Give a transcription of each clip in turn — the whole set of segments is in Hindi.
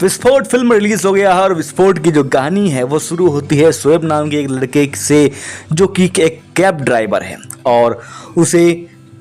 विस्फोट फिल्म रिलीज हो गया है और विस्फोट की जो कहानी है वो शुरू होती है शोएब नाम के एक लड़के से, जो कि एक कैब ड्राइवर है और उसे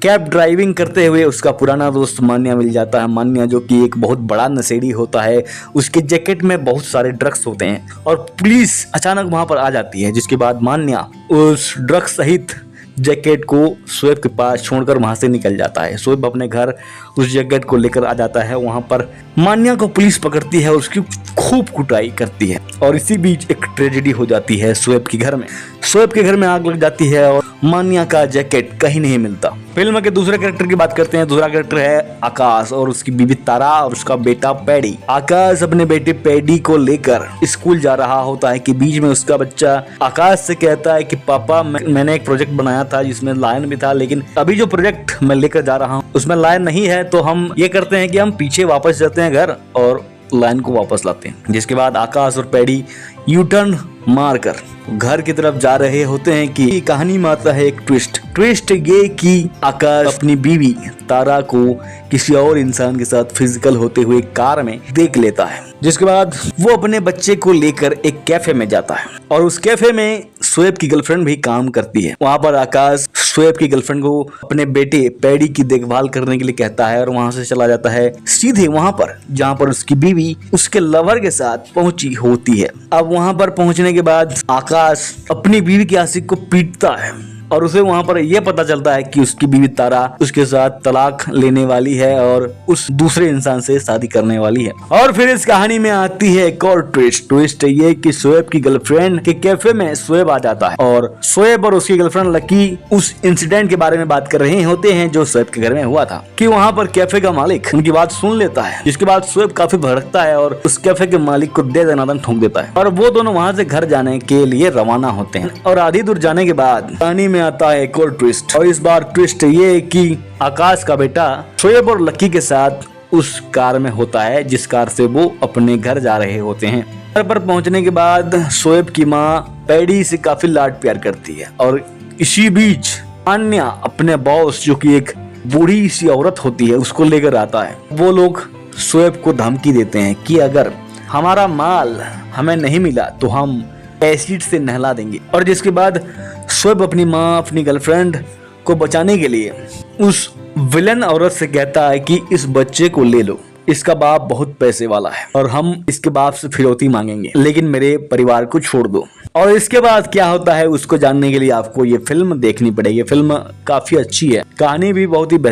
कैब ड्राइविंग करते हुए उसका पुराना दोस्त मान्या मिल जाता है। मान्या जो कि एक बहुत बड़ा नशेड़ी होता है, उसके जैकेट में बहुत सारे ड्रग्स होते हैं और पुलिस अचानक वहां पर आ जाती है, जिसके बाद मान्या उस ड्रग्स सहित जैकेट को शोएब के पास छोड़कर वहां से निकल जाता है। शोएब अपने घर उस जैकेट को लेकर आ जाता है। वहां पर मान्या को पुलिस पकड़ती है और उसकी खूब कुटाई करती है और इसी बीच एक ट्रेजेडी हो जाती है शोएब के घर में। शोएब के घर में आग लग जाती है और मान्या का जैकेट कहीं नहीं मिलता। फिल्म के दूसरे कैरेक्टर की बात करते हैं। दूसरा कैरेक्टर है आकाश और उसकी बीवी तारा और उसका बेटा पैडी। आकाश अपने बेटे पैडी को लेकर स्कूल जा रहा होता है कि बीच में उसका बच्चा आकाश से कहता है कि पापा मैंने एक प्रोजेक्ट बनाया था जिसमें लायन भी था, लेकिन अभी जो प्रोजेक्ट मैं लेकर जा रहा हूँ उसमें लायन नहीं है, तो हम ये करते हैं कि हम पीछे वापस जाते हैं घर और लायन को वापस लाते हैं। जिसके बाद आकाश और पैडी यू टर्न मारकर घर की तरफ जा रहे होते हैं कि कहानी में आता है एक ट्विस्ट ये कि आकाश अपनी बीवी तारा को किसी और इंसान के साथ फिजिकल होते हुए कार में देख लेता है। जिसके बाद वो अपने बच्चे को लेकर एक कैफे में जाता है और उस कैफे में शोएब की गर्लफ्रेंड भी काम करती है। वहां पर आकाश शोएब की गर्लफ्रेंड को अपने बेटे पैडी की देखभाल करने के लिए कहता है और वहां से चला जाता है सीधे वहां पर जहां पर उसकी बीवी उसके लवर के साथ पहुंची होती है। अब वहां पर पहुंचने के बाद आकाश अपनी बीवी के आशिक को पीटता है और उसे वहां पर यह पता चलता है कि उसकी बीवी तारा उसके साथ तलाक लेने वाली है और उस दूसरे इंसान से शादी करने वाली है। और फिर इस कहानी में आती है एक और ट्विस्ट ये कि शोएब की गर्लफ्रेंड के कैफे में शोएब आ जाता है और शोएब और उसकी गर्लफ्रेंड लकी उस इंसिडेंट के बारे में बात कर रहे होते हैं जो शोएब के घर में हुआ था, कि वहां पर कैफे का मालिक उनकी बात सुन लेता है। जिसके बाद शोएब काफी भड़कता है और उस कैफे के मालिक को दे दनादन ठोक देता है और वो दोनों वहां से घर जाने के लिए रवाना होते हैं। और आधी दूर जाने के बाद कहानी में आता है एक और ट्विस्ट, और इस बार ट्विस्ट ये कि आकाश का बेटा शोएब और लकी के साथ उस कार में होता है जिस कार से वो अपने घर जा रहे होते हैं। घर पर पहुंचने के बाद शोएब की माँ पैडी से काफी लाड प्यार करती है और इसी बीच मान्या अपने बॉस जो कि एक बूढ़ी सी औरत होती है उसको लेकर आता है। वो लोग शोएब को धमकी देते हैं कि अगर हमारा माल हमें नहीं मिला तो हम एसिड से नहला देंगे। और जिसके बाद शोएब अपनी माँ अपनी गर्लफ्रेंड को बचाने के लिए उस विलन औरत से कहता है कि इस बच्चे को ले लो, इसका बाप बहुत पैसे वाला है और हम इसके बाप से फिरौती मांगेंगे, लेकिन मेरे परिवार को छोड़ दो। और इसके बाद क्या होता है उसको जानने के लिए आपको ये फिल्म देखनी पड़ेगी। फिल्म काफी अच्छी है, कहानी भी बहुत ही बेहतरीन